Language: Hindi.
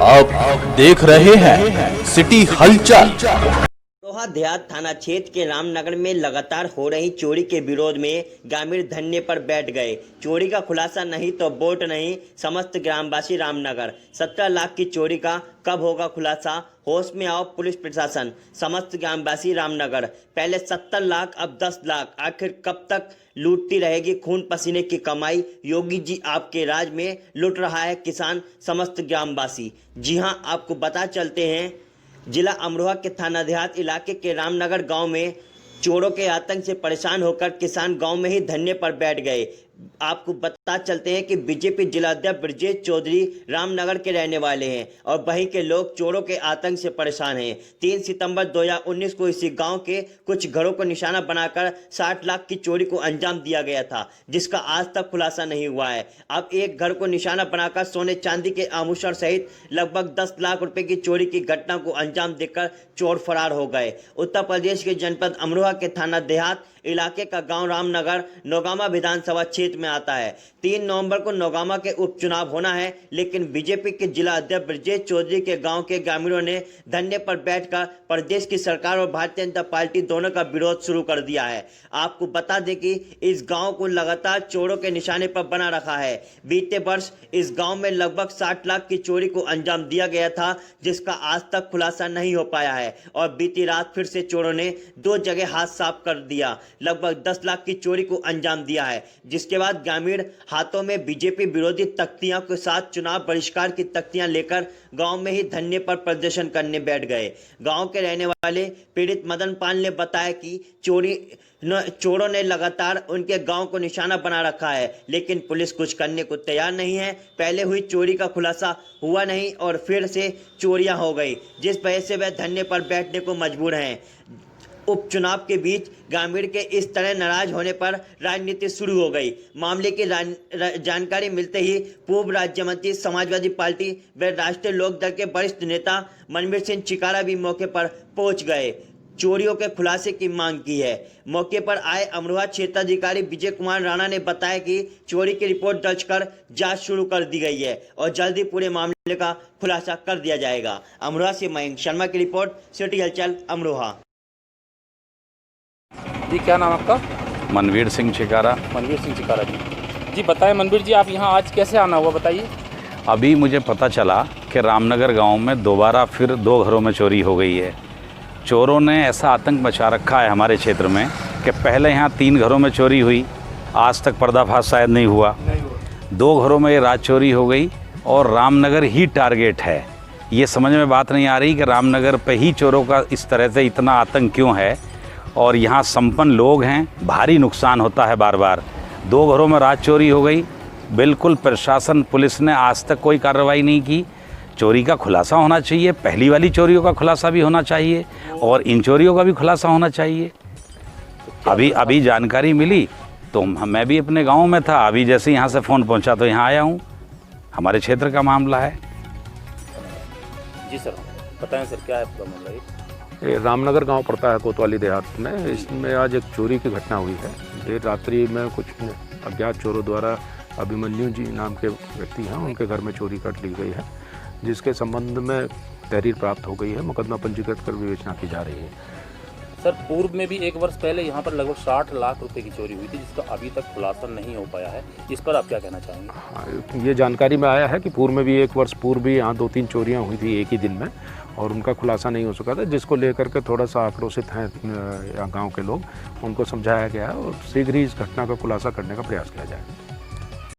आप देख रहे हैं सिटी हलचल। अमरोहा देहात थाना क्षेत्र के रामनगर में लगातार हो रही चोरी के विरोध में ग्रामीण धरने पर बैठ गए। चोरी का खुलासा नहीं तो वोट नहीं, समस्त ग्रामवासी रामनगर। 17 लाख की चोरी का कब होगा खुलासा? होश में आओ पुलिस प्रशासन, समस्त ग्रामवासी रामनगर। पहले 70 लाख, अब 10 लाख। आखिर कब तक लूटती रहेगी खून पसीने की कमाई? योगी जी आपके राज में लूट रहा है किसान, समस्त ग्रामवासी। जी हां, आपको बता चलते हैं, जिला अमरोहा के थाना देहात इलाके के रामनगर गांव में चोरों के आतंक से परेशान होकर किसान गांव में ही धरने पर बैठ गए। आपको बता चलते हैं कि बीजेपी जिलाध्यक्ष ब्रजेश चौधरी रामनगर के रहने वाले हैं और वहीं के लोग चोरों के आतंक से परेशान हैं। 3 सितंबर 2019 को इसी गांव के कुछ घरों को निशाना बनाकर 60 लाख की चोरी को अंजाम दिया गया था, जिसका आज तक खुलासा नहीं हुआ है। अब एक घर को निशाना बनाकर सोने चांदी के आभूषण सहित लगभग 10 लाख रुपए की चोरी की घटना को अंजाम देकर चोर फरार हो गए। उत्तर प्रदेश के जनपद अमरोहा के थाना देहात इलाके का गांव रामनगर नौगामा विधानसभा क्षेत्र में आता है। 3 नवंबर को नौगामा के उपचुनाव होना है, लेकिन बीजेपी के जिला अध्यक्ष ब्रजेश चौधरी के गांव के ग्रामीणों ने धरने पर बैठकर प्रदेश की सरकार और भारतीय जनता पार्टी दोनों का विरोध शुरू कर दिया है। आपको बता दें कि इस गांव को लगातार चोरों के निशाने पर बना रखा है। बीते वर्ष इस गांव में लगभग 60 लाख की चोरी को अंजाम दिया गया था, जिसका आज तक खुलासा नहीं हो पाया है और बीती रात फिर से चोरों ने 2 जगह हाथ साफ कर दिया, लगभग 10 लाख की चोरी को अंजाम दिया है। जिसके बाद ग्रामीण हाथों में बीजेपी विरोधी तख्तियों के साथ चुनाव बहिष्कार की तख्तियां लेकर गांव में ही धरने पर प्रदर्शन करने बैठ गए। गांव के रहने वाले पीड़ित मदन पाल ने बताया कि चोरों ने लगातार उनके गांव को निशाना बना रखा है, लेकिन पुलिस कुछ करने को तैयार नहीं है। पहले हुई चोरी का खुलासा हुआ नहीं और फिर से चोरियां हो गई, जिस वजह से वह धरने पर बैठने को मजबूर हैं। उपचुनाव के बीच ग्रामीण के इस तरह नाराज होने पर राजनीति शुरू हो गई। मामले की जानकारी मिलते ही पूर्व राज्य मंत्री समाजवादी पार्टी व राष्ट्रीय लोकदल के वरिष्ठ नेता मनवीर सिंह चिकारा भी मौके पर पहुंच गए, चोरियों के खुलासे की मांग की है। मौके पर आए अमरोहा क्षेत्राधिकारी विजय कुमार राणा ने बताया कि चोरी की रिपोर्ट दर्ज कर जांच शुरू कर दी गई है और जल्द ही पूरे मामले का खुलासा कर दिया जाएगा। अमरोहा से मयंक शर्मा की रिपोर्ट, सिटी हलचल अमरोहा। जी, क्या नाम आपका? मनवीर सिंह चिकारा। मनवीर सिंह चिकारा जी बताएं मनवीर जी, आप यहाँ आज कैसे आना हुआ, बताइए। अभी मुझे पता चला कि रामनगर गांव में दोबारा फिर 2 घरों में चोरी हो गई है। चोरों ने ऐसा आतंक मचा रखा है हमारे क्षेत्र में कि पहले यहाँ 3 घरों में चोरी हुई, आज तक पर्दाफाश शायद नहीं हुआ। 2 घरों में ये रात चोरी हो गई और रामनगर ही टारगेट है। ये समझ में बात नहीं आ रही कि रामनगर पे ही चोरों का इस तरह से इतना आतंक क्यों है और यहाँ संपन्न लोग हैं, भारी नुकसान होता है बार बार। 2 घरों में रात चोरी हो गई, बिल्कुल प्रशासन पुलिस ने आज तक कोई कार्रवाई नहीं की। चोरी का खुलासा होना चाहिए, पहली वाली चोरियों का खुलासा भी होना चाहिए और इन चोरियों का भी खुलासा होना चाहिए। अभी जानकारी मिली तो मैं भी अपने गांव में था, अभी जैसे यहाँ से फ़ोन पहुँचा तो यहाँ आया हूँ। हमारे क्षेत्र का मामला है। जी सर, बताएं सर, क्या है आपका मामला? ये रामनगर गांव पड़ता है कोतवाली देहात में। इसमें आज एक चोरी की घटना हुई है। देर रात्रि में कुछ अज्ञात चोरों द्वारा अभिमन्यु जी नाम के व्यक्ति हैं, उनके घर में चोरी कर ली गई है, जिसके संबंध में तहरीर प्राप्त हो गई है। मुकदमा पंजीकृत कर विवेचना की जा रही है। सर, पूर्व में भी 1 वर्ष पहले यहाँ पर लगभग 60 लाख रुपए की चोरी हुई थी, जिसका अभी तक खुलासा नहीं हो पाया है। इस पर आप क्या कहना चाहेंगे? हाँ, ये जानकारी में आया है कि पूर्व में भी 1 वर्ष पूर्व भी यहाँ 2-3 चोरियाँ हुई थी एक ही दिन में और उनका खुलासा नहीं हो सका था, जिसको लेकर के थोड़ा सा आक्रोशित हैं यहाँ गाँव के लोग। उनको समझाया गया है और शीघ्र ही इस घटना का खुलासा करने का प्रयास किया जाएगा।